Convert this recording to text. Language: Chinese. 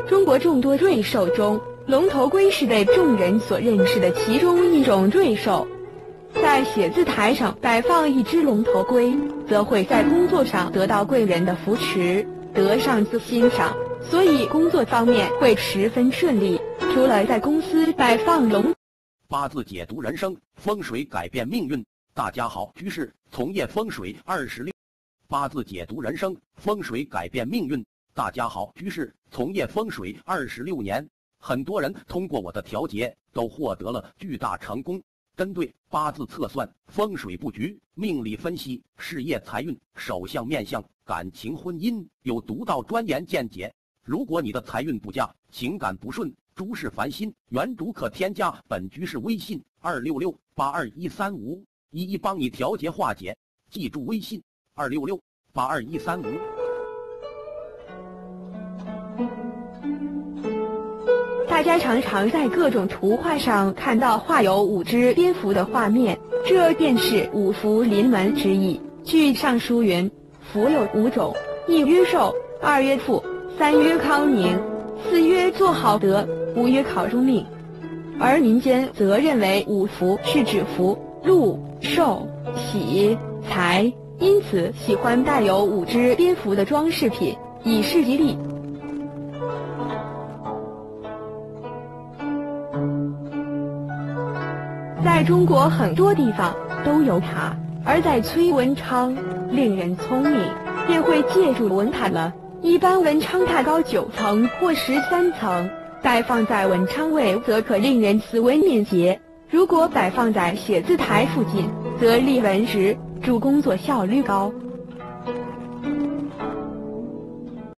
中国众多瑞兽中，龙头龟是被众人所认识的其中一种瑞兽。在写字台上摆放一只龙头龟，则会在工作上得到贵人的扶持，得上司欣赏，所以工作方面会十分顺利。除了在公司摆放龙，八字解读人生，风水改变命运。大家好，居士从业风水26。八字解读人生，风水改变命运。大家好，居士从业风水26年，很多人通过我的调节都获得了巨大成功。针对八字测算、风水布局、命理分析、事业财运、手相面相、感情婚姻有独到专研见解。如果你的财运不佳、情感不顺、诸事烦心，原主可添加本居士微信266-82135，一帮你调节化解。记住微信266-82135。大家常常在各种图画上看到画有5只蝙蝠的画面，这便是五福临门之意。据《尚书》云：福有5种，一曰寿，二曰富，三曰康宁，四曰做好德，五曰考中命。而民间则认为5福是指福、禄、寿、喜、财，因此喜欢带有5只蝙蝠的装饰品，以示吉利。在中国很多地方都有塔，而在崔文昌，令人聪明，便会借助文塔了。一般文昌塔高9层或13层，摆放在文昌位则可令人思维敏捷；如果摆放在写字台附近，则利文实，助工作效率高。